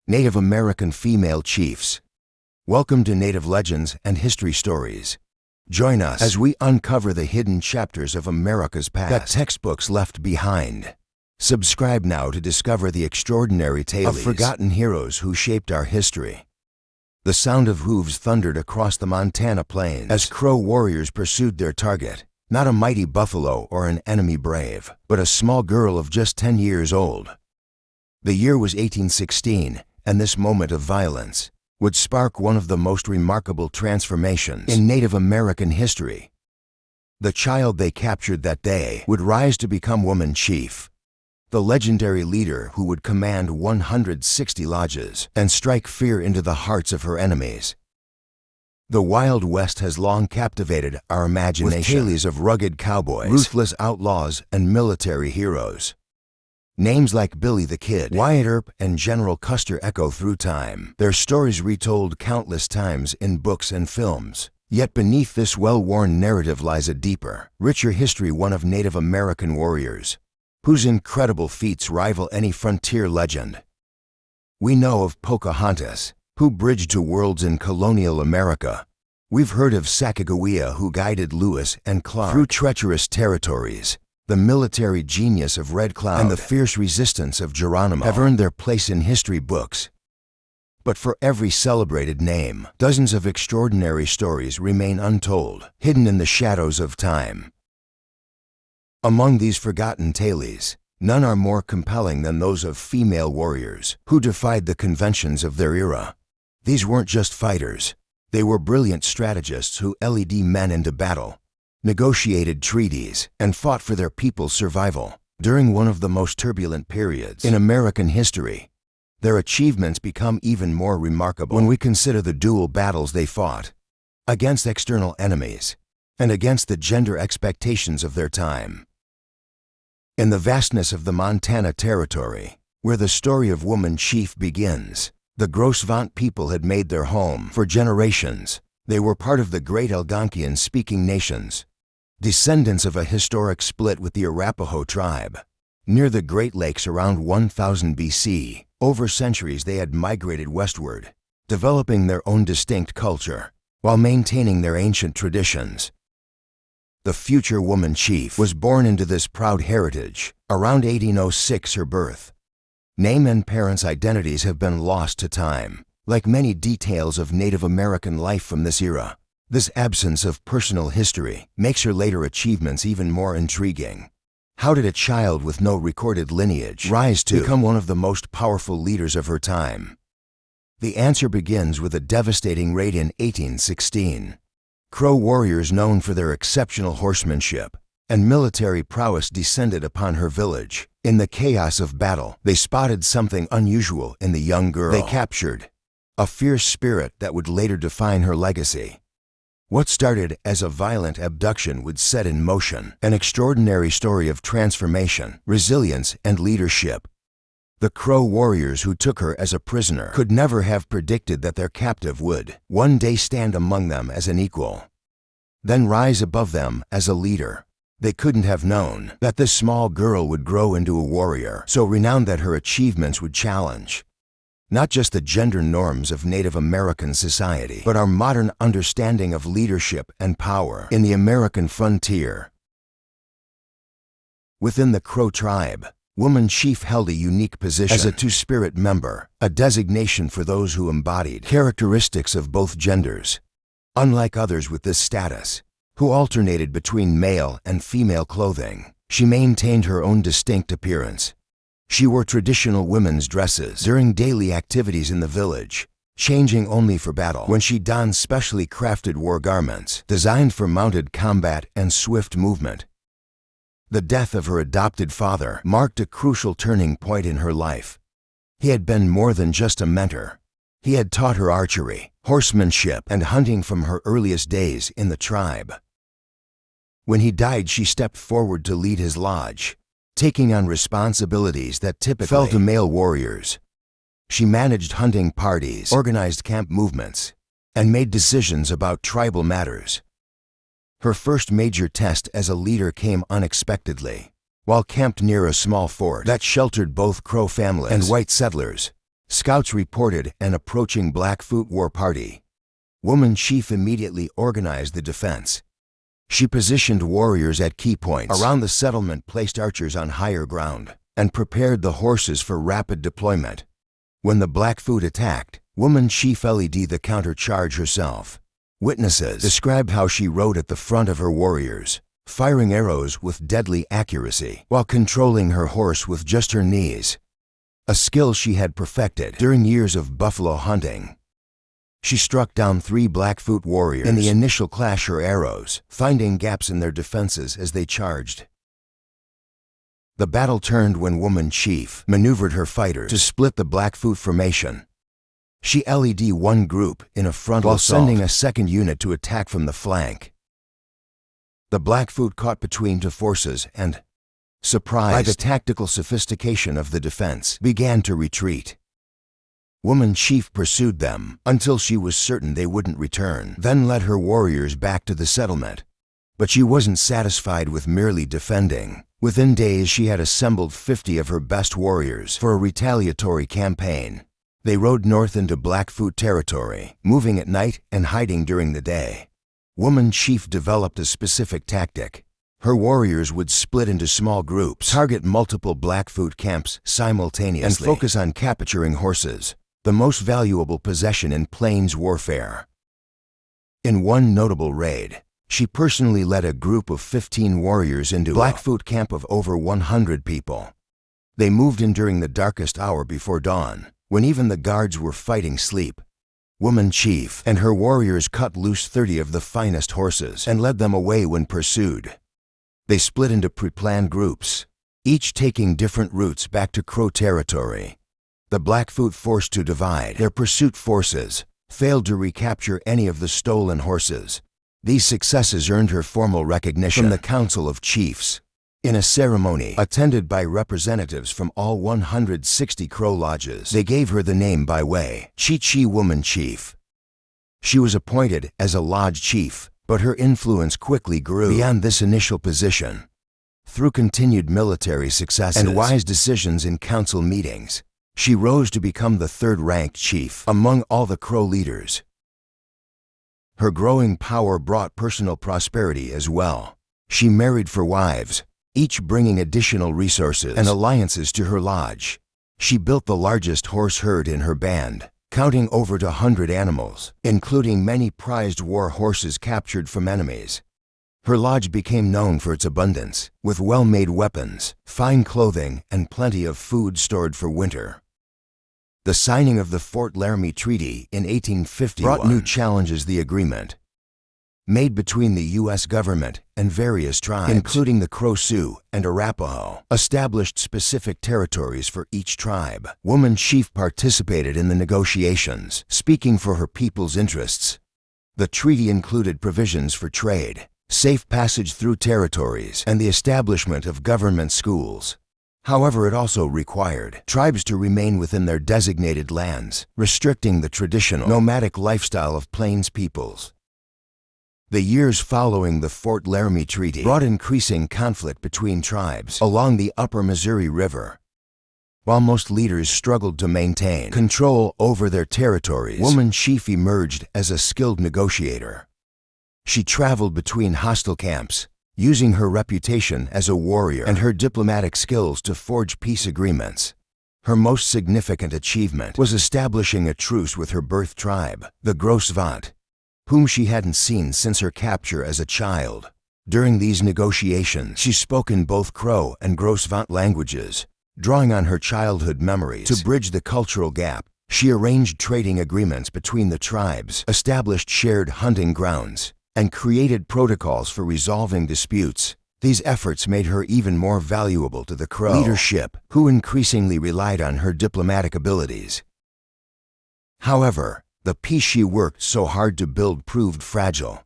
Native American female chiefs. Welcome to Native Legends and History Stories. Join us as we uncover the hidden chapters of America's past that textbooks left behind. Subscribe now to discover the extraordinary tales of forgotten heroes who shaped our history. The sound of hooves thundered across the Montana plains as Crow warriors pursued their target. Not a mighty buffalo or an enemy brave, but a small girl of just 10 years old. The year was 1816, and this moment of violence would spark one of the most remarkable transformations in Native American history. The child they captured that day would rise to become woman chief, the legendary leader who would command 160 lodges and strike fear into the hearts of her enemies. The Wild West has long captivated our imagination with tales of rugged cowboys, ruthless outlaws, and military heroes. Names like Billy the Kid, Wyatt Earp, and General Custer echo through time, their stories retold countless times in books and films. Yet beneath this well-worn narrative lies a deeper, richer history, one of Native American warriors, whose incredible feats rival any frontier legend. We know of Pocahontas, who bridged two worlds in colonial America. We've heard of Sacagawea, who guided Lewis and Clark through treacherous territories. The military genius of Red Cloud and the fierce resistance of Geronimo have earned their place in history books. But for every celebrated name, dozens of extraordinary stories remain untold, hidden in the shadows of time. Among these forgotten tales, none are more compelling than those of female warriors who defied the conventions of their era. These weren't just fighters. They were brilliant strategists who led men into battle, negotiated treaties, and fought for their people's survival during one of the most turbulent periods in American history. Their achievements become even more remarkable when we consider the dual battles they fought, against external enemies and against the gender expectations of their time. In the vastness of the Montana Territory, where the story of woman chief begins, the Gros Ventre people had made their home for generations. They were part of the great Algonquian-speaking nations, descendants of a historic split with the Arapaho tribe. Near the Great Lakes around 1000 BC, over centuries they had migrated westward, developing their own distinct culture, while maintaining their ancient traditions. The future woman chief was born into this proud heritage. Around 1806 her birth. Name and parents' identities have been lost to time, like many details of Native American life from this era. This absence of personal history makes her later achievements even more intriguing. How did a child with no recorded lineage rise to become one of the most powerful leaders of her time? The answer begins with a devastating raid in 1816. Crow warriors known for their exceptional horsemanship and military prowess descended upon her village. In the chaos of battle, they spotted something unusual in the young girl they captured, a fierce spirit that would later define her legacy. What started as a violent abduction would set in motion an extraordinary story of transformation, resilience, and leadership. The Crow warriors who took her as a prisoner could never have predicted that their captive would one day stand among them as an equal, then rise above them as a leader. They couldn't have known that this small girl would grow into a warrior so renowned that her achievements would challenge not just the gender norms of Native American society, but our modern understanding of leadership and power in the American frontier. Within the Crow tribe, woman chief held a unique position as a two-spirit member, a designation for those who embodied characteristics of both genders. Unlike others with this status, who alternated between male and female clothing, she maintained her own distinct appearance. She wore traditional women's dresses during daily activities in the village, changing only for battle when she donned specially crafted war garments designed for mounted combat and swift movement. The death of her adopted father marked a crucial turning point in her life. He had been more than just a mentor. He had taught her archery, horsemanship, and hunting from her earliest days in the tribe. When he died, she stepped forward to lead his lodge, taking on responsibilities that typically fell to male warriors. She managed hunting parties, organized camp movements, and made decisions about tribal matters. Her first major test as a leader came unexpectedly. While camped near a small fort that sheltered both Crow families and white settlers, Scouts reported an approaching Blackfoot war party. Woman chief immediately organized the defense. She positioned warriors at key points around the settlement, placed archers on higher ground, and prepared the horses for rapid deployment. When the Blackfoot attacked, woman chief led the countercharge herself. Witnesses described how she rode at the front of her warriors, firing arrows with deadly accuracy, while controlling her horse with just her knees, a skill she had perfected during years of buffalo hunting. She struck down 3 Blackfoot warriors in the initial clash, her arrows finding gaps in their defenses as they charged. The battle turned when woman chief maneuvered her fighters to split the Blackfoot formation. She led one group in a frontal assault, sending a second unit to attack from the flank. The Blackfoot caught between two forces and, surprised by the tactical sophistication of the defense, began to retreat. Woman chief pursued them until she was certain they wouldn't return, then led her warriors back to the settlement. But she wasn't satisfied with merely defending. Within days, she had assembled 50 of her best warriors for a retaliatory campaign. They rode north into Blackfoot territory, moving at night and hiding during the day. Woman chief developed a specific tactic. Her warriors would split into small groups, target multiple Blackfoot camps simultaneously, and focus on capturing horses, the most valuable possession in plains warfare. In one notable raid, she personally led a group of 15 warriors into a Blackfoot camp of over 100 people. They moved in during the darkest hour before dawn, when even the guards were fighting sleep. Woman chief and her warriors cut loose 30 of the finest horses and led them away when pursued. They split into pre-planned groups, each taking different routes back to Crow territory. The Blackfoot, forced to divide their pursuit forces, failed to recapture any of the stolen horses. These successes earned her formal recognition from the Council of Chiefs. In a ceremony attended by representatives from all 160 Crow lodges, they gave her the name by way, Chi-Chi Woman Chief. She was appointed as a lodge chief, but her influence quickly grew beyond this initial position. Through continued military successes and wise decisions in council meetings, she rose to become the third-ranked chief among all the Crow leaders. Her growing power brought personal prosperity as well. She married 4 wives, each bringing additional resources and alliances to her lodge. She built the largest horse herd in her band, counting over 100 animals, including many prized war horses captured from enemies. Her lodge became known for its abundance, with well-made weapons, fine clothing, and plenty of food stored for winter. The signing of the Fort Laramie Treaty in 1851 brought new challenges. The agreement, made between the U.S. government and various tribes, including the Crow, Sioux, and Arapaho, established specific territories for each tribe. Woman chief participated in the negotiations, speaking for her people's interests. The treaty included provisions for trade, safe passage through territories, and the establishment of government schools. However, it also required tribes to remain within their designated lands, restricting the traditional nomadic lifestyle of plains peoples. The years following the Fort Laramie Treaty brought increasing conflict between tribes along the upper Missouri River. While most leaders struggled to maintain control over their territories, Woman chief emerged as a skilled negotiator. She traveled between hostile camps, using her reputation as a warrior and her diplomatic skills to forge peace agreements. Her most significant achievement was establishing a truce with her birth tribe, the Gros Ventre, whom she hadn't seen since her capture as a child. During these negotiations, she spoke in both Crow and Gros Ventre languages, drawing on her childhood memories to bridge the cultural gap. She arranged trading agreements between the tribes, established shared hunting grounds, and created protocols for resolving disputes. These efforts made her even more valuable to the Crow leadership, who increasingly relied on her diplomatic abilities. However, the peace she worked so hard to build proved fragile.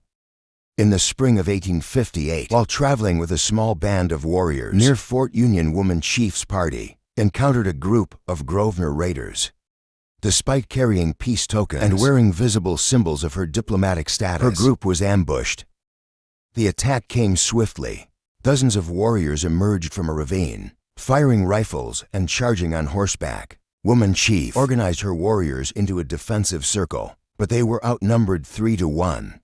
In the spring of 1858, while traveling with a small band of warriors near Fort Union, Woman chief's party encountered a group of Grosvenor raiders. Despite carrying peace tokens and wearing visible symbols of her diplomatic status, her group was ambushed. The attack came swiftly. Dozens of warriors emerged from a ravine, firing rifles and charging on horseback. Woman Chief organized her warriors into a defensive circle, but they were outnumbered 3-1.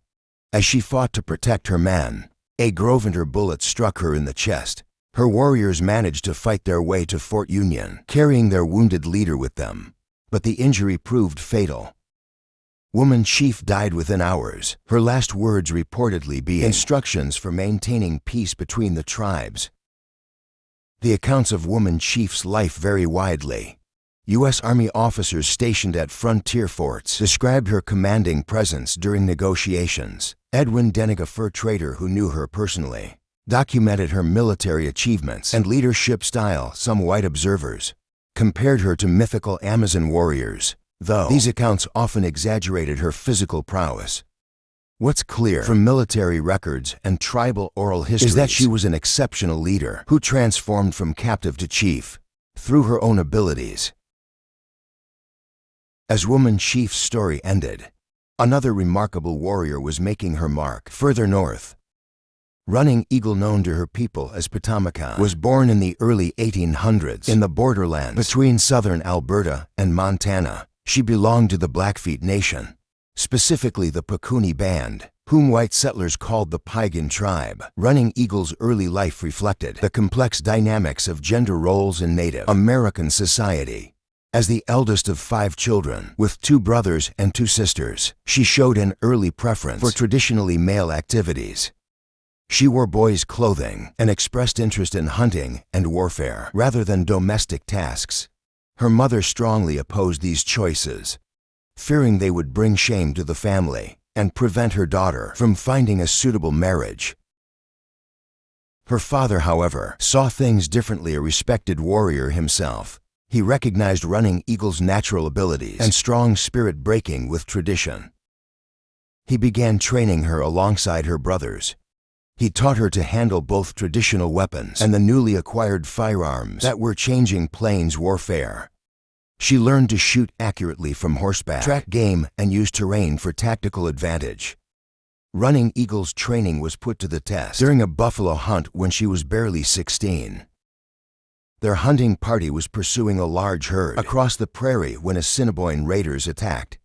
As she fought to protect her man, a Groventer bullet struck her in the chest. Her warriors managed to fight their way to Fort Union, carrying their wounded leader with them, but the injury proved fatal. Woman Chief died within hours, her last words reportedly being instructions for maintaining peace between the tribes. The accounts of Woman Chief's life vary widely. U.S. Army officers stationed at frontier forts described her commanding presence during negotiations. Edwin Dennig, a fur trader who knew her personally, documented her military achievements and leadership style. Some white observers compared her to mythical Amazon warriors, though these accounts often exaggerated her physical prowess. What's clear from military records and tribal oral histories is that she was an exceptional leader who transformed from captive to chief through her own abilities. As Woman Chief's story ended, another remarkable warrior was making her mark further north. Running Eagle, known to her people as Potamakan, was born in the early 1800s in the borderlands between southern Alberta and Montana. She belonged to the Blackfeet Nation, specifically the Pikuni Band, whom white settlers called the Piegan tribe. Running Eagle's early life reflected the complex dynamics of gender roles in Native American society. As the eldest of 5 children, with 2 brothers and 2 sisters, she showed an early preference for traditionally male activities. She wore boys' clothing and expressed interest in hunting and warfare rather than domestic tasks. Her mother strongly opposed these choices, fearing they would bring shame to the family and prevent her daughter from finding a suitable marriage. Her father, however, saw things differently. A respected warrior himself, he recognized Running Eagle's natural abilities and strong spirit breaking with tradition. He began training her alongside her brothers. He taught her to handle both traditional weapons and the newly acquired firearms that were changing plains warfare. She learned to shoot accurately from horseback, track game, and use terrain for tactical advantage. Running Eagle's training was put to the test during a buffalo hunt when she was barely 16. Their hunting party was pursuing a large herd across the prairie when Assiniboine raiders attacked.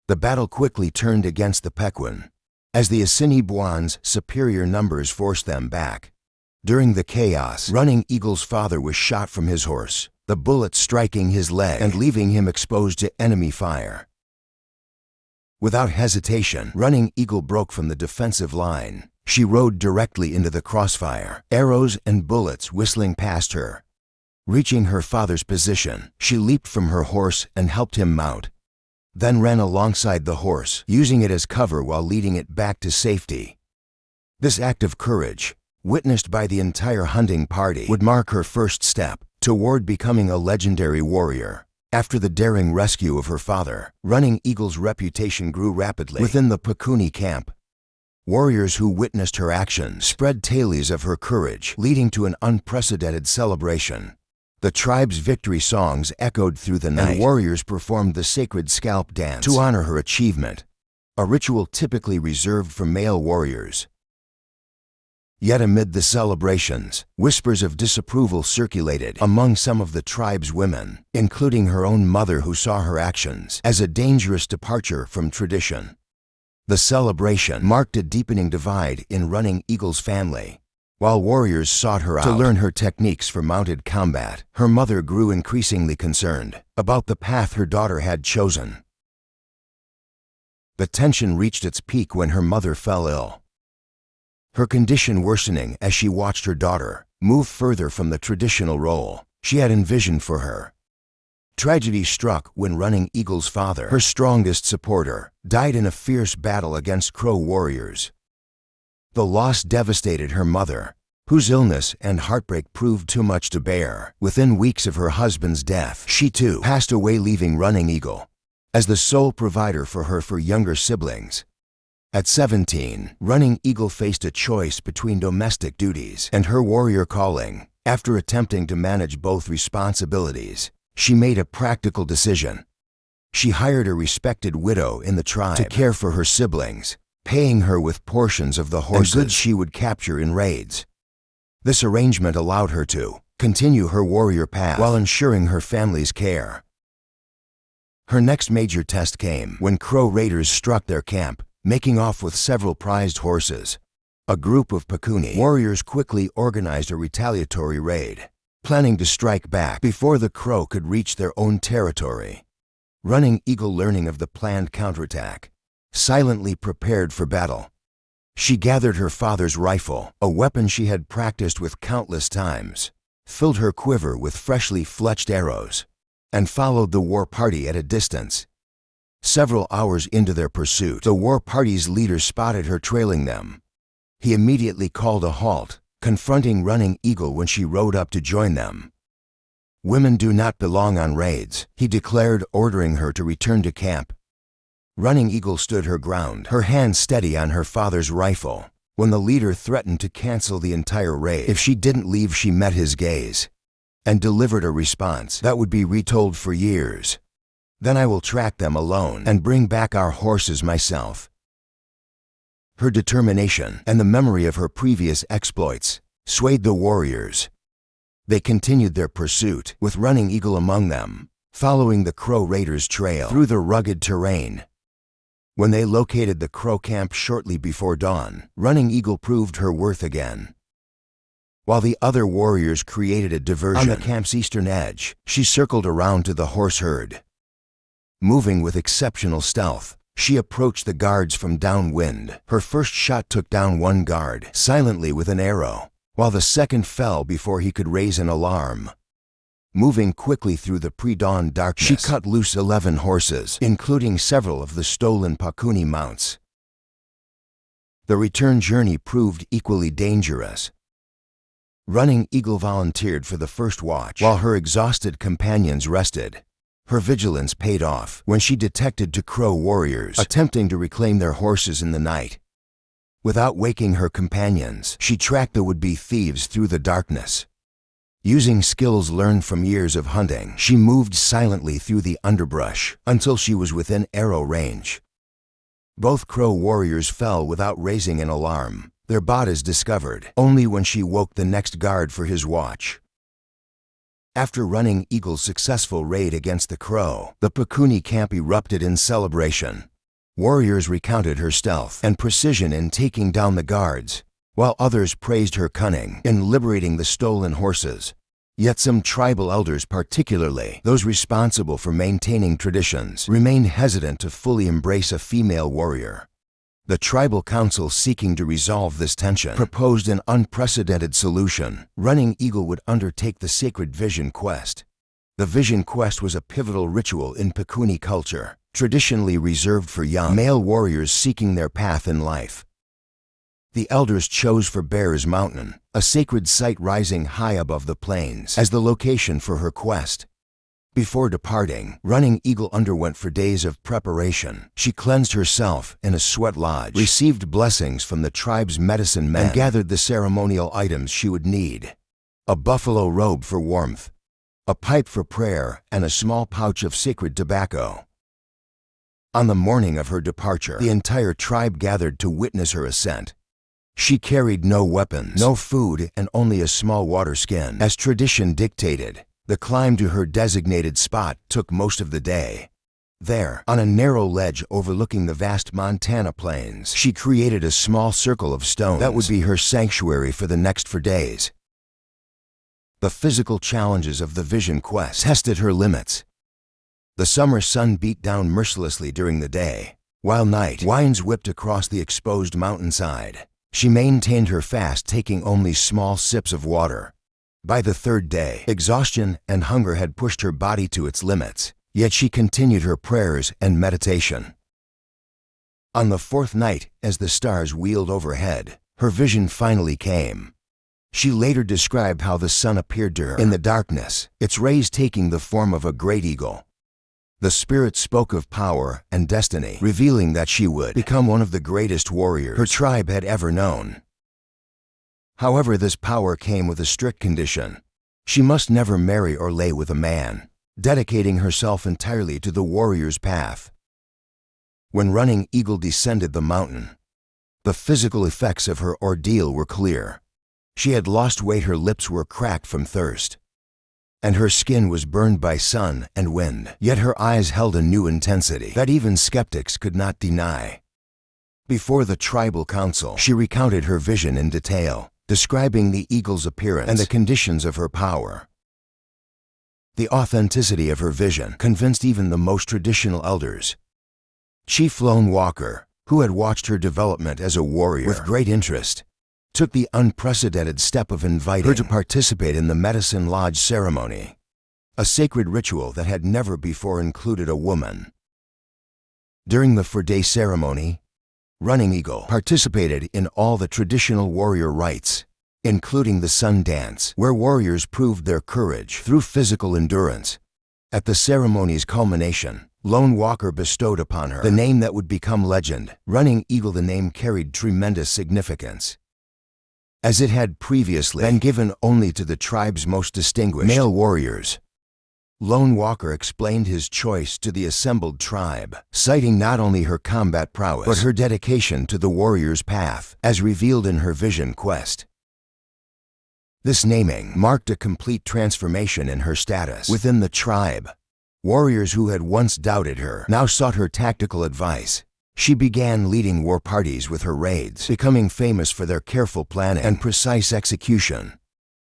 The battle quickly turned against the Pequon, as the Assiniboines' superior numbers forced them back. During the chaos, Running Eagle's father was shot from his horse, the bullet striking his leg and leaving him exposed to enemy fire. Without hesitation, Running Eagle broke from the defensive line. She rode directly into the crossfire, arrows and bullets whistling past her. Reaching her father's position, she leaped from her horse and helped him mount, then ran alongside the horse, using it as cover while leading it back to safety. This act of courage, witnessed by the entire hunting party, would mark her first step toward becoming a legendary warrior. After the daring rescue of her father, Running Eagle's reputation grew rapidly within the Pikuni camp. Warriors who witnessed her actions spread tales of her courage, leading to an unprecedented celebration. The tribe's victory songs echoed through the night, and warriors performed the sacred scalp dance to honor her achievement, a ritual typically reserved for male warriors. Yet amid the celebrations, whispers of disapproval circulated among some of the tribe's women, including her own mother, who saw her actions as a dangerous departure from tradition. The celebration marked a deepening divide in Running Eagle's family. While warriors sought her out to learn her techniques for mounted combat, her mother grew increasingly concerned about the path her daughter had chosen. The tension reached its peak when her mother fell ill, her condition worsening as she watched her daughter move further from the traditional role she had envisioned for her. Tragedy struck when Running Eagle's father, her strongest supporter, died in a fierce battle against Crow warriors. The loss devastated her mother, whose illness and heartbreak proved too much to bear. Within weeks of her husband's death, she too passed away, leaving Running Eagle as the sole provider for her younger siblings. At 17, Running Eagle faced a choice between domestic duties and her warrior calling. After attempting to manage both responsibilities, she made a practical decision. She hired a respected widow in the tribe to care for her siblings, paying her with portions of the horses and goods she would capture in raids. This arrangement allowed her to continue her warrior path while ensuring her family's care. Her next major test came when Crow raiders struck their camp, making off with several prized horses. A group of Pikuni warriors quickly organized a retaliatory raid, planning to strike back before the Crow could reach their own territory. Running Eagle, learning of the planned counterattack, silently prepared for battle. She gathered her father's rifle, a weapon she had practiced with countless times, filled her quiver with freshly fletched arrows, and followed the war party at a distance. Several hours into their pursuit, the war party's leader spotted her trailing them. He immediately called a halt, confronting Running Eagle when she rode up to join them. "Women do not belong on raids," he declared, ordering her to return to camp. Running Eagle stood her ground, her hand steady on her father's rifle, when the leader threatened to cancel the entire raid if she didn't leave. She met his gaze and delivered a response that would be retold for years. "Then I will track them alone and bring back our horses myself." Her determination and the memory of her previous exploits swayed the warriors. They continued their pursuit, with Running Eagle among them, following the Crow raiders' trail through the rugged terrain. When they located the Crow camp shortly before dawn, Running Eagle proved her worth again. While the other warriors created a diversion on the camp's eastern edge, she circled around to the horse herd. Moving with exceptional stealth, she approached the guards from downwind. Her first shot took down one guard silently with an arrow, while the second fell before he could raise an alarm. Moving quickly through the pre-dawn darkness, she cut loose 11 horses, including several of the stolen Pikuni mounts. The return journey proved equally dangerous. Running Eagle volunteered for the first watch, while her exhausted companions rested. Her vigilance paid off when she detected two Crow warriors attempting to reclaim their horses in the night. Without waking her companions, she tracked the would-be thieves through the darkness. Using skills learned from years of hunting, she moved silently through the underbrush until she was within arrow range. Both Crow warriors fell without raising an alarm, their bodies discovered only when she woke the next guard for his watch. After Running Eagle's successful raid against the Crow, the Pikuni camp erupted in celebration. Warriors recounted her stealth and precision in taking down the guards, while others praised her cunning in liberating the stolen horses. Yet some tribal elders, particularly those responsible for maintaining traditions, remained hesitant to fully embrace a female warrior. The tribal council, seeking to resolve this tension, proposed an unprecedented solution. Running Eagle would undertake the sacred Vision Quest. The Vision Quest was a pivotal ritual in Pikuni culture, traditionally reserved for young male warriors seeking their path in life. The elders chose for Bear's Mountain, a sacred site rising high above the plains, as the location for her quest. Before departing, Running Eagle underwent 4 days of preparation. She cleansed herself in a sweat lodge, received blessings from the tribe's medicine men, and gathered the ceremonial items she would need: a buffalo robe for warmth, a pipe for prayer, and a small pouch of sacred tobacco. On the morning of her departure, the entire tribe gathered to witness her ascent. She carried no weapons, no food, and only a small water skin. As tradition dictated, the climb to her designated spot took most of the day. There, on a narrow ledge overlooking the vast Montana plains, she created a small circle of stones that would be her sanctuary for the next 4 days. The physical challenges of the Vision Quest tested her limits. The summer sun beat down mercilessly during the day, while night winds whipped across the exposed mountainside. She maintained her fast, taking only small sips of water. By the 3rd day, exhaustion and hunger had pushed her body to its limits, yet she continued her prayers and meditation. On the 4th night, as the stars wheeled overhead, her vision finally came. She later described how the sun appeared to her in the darkness, its rays taking the form of a great eagle. The spirit spoke of power and destiny, revealing that she would become one of the greatest warriors her tribe had ever known. However, this power came with a strict condition. She must never marry or lay with a man, dedicating herself entirely to the warrior's path. When Running Eagle descended the mountain, the physical effects of her ordeal were clear. She had lost weight, her lips were cracked from thirst, and her skin was burned by sun and wind. Yet her eyes held a new intensity that even skeptics could not deny. Before the tribal council, she recounted her vision in detail, describing the eagle's appearance and the conditions of her power. The authenticity of her vision convinced even the most traditional elders. Chief Lone Walker, who had watched her development as a warrior with great interest, took the unprecedented step of inviting her to participate in the Medicine Lodge ceremony, a sacred ritual that had never before included a woman. During the 4-day ceremony, Running Eagle participated in all the traditional warrior rites, including the sun dance, where warriors proved their courage through physical endurance. At the ceremony's culmination, Lone Walker bestowed upon her the name that would become legend. Running Eagle. The name carried tremendous significance, as it had previously been given only to the tribe's most distinguished male warriors. Lone Walker explained his choice to the assembled tribe, citing not only her combat prowess, but her dedication to the warrior's path, as revealed in her vision quest. This naming marked a complete transformation in her status within the tribe. Warriors who had once doubted her now sought her tactical advice. She began leading war parties with her raids, becoming famous for their careful planning and precise execution.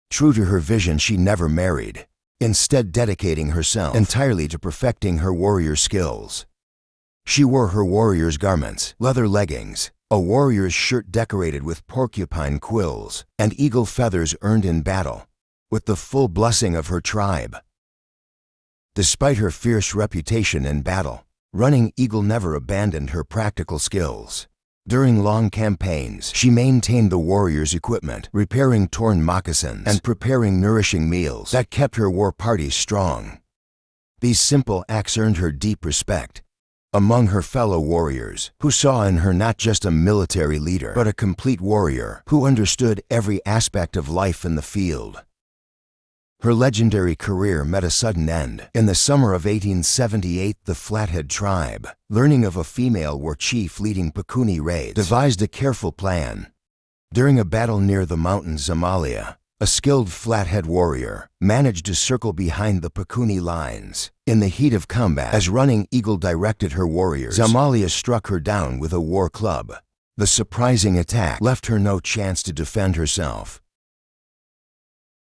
True to her vision, she never married, instead dedicating herself entirely to perfecting her warrior skills. She wore her warrior's garments, leather leggings, a warrior's shirt decorated with porcupine quills, and eagle feathers earned in battle, with the full blessing of her tribe. Despite her fierce reputation in battle, Running Eagle never abandoned her practical skills. During long campaigns, she maintained the warrior's equipment, repairing torn moccasins and preparing nourishing meals that kept her war parties strong. These simple acts earned her deep respect among her fellow warriors, who saw in her not just a military leader, but a complete warrior who understood every aspect of life in the field. Her legendary career met a sudden end. In the summer of 1878, the Flathead tribe, learning of a female war chief leading Pekuni raids, devised a careful plan. During a battle near the mountain Zamalia, a skilled Flathead warrior managed to circle behind the Pekuni lines. In the heat of combat, as Running Eagle directed her warriors, Zamalia struck her down with a war club. The surprising attack left her no chance to defend herself.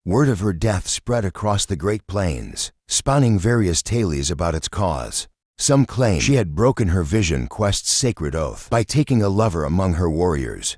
Word of her death spread across the Great Plains, spawning various tales about its cause. Some claim she had broken her vision quest's sacred oath by taking a lover among her warriors,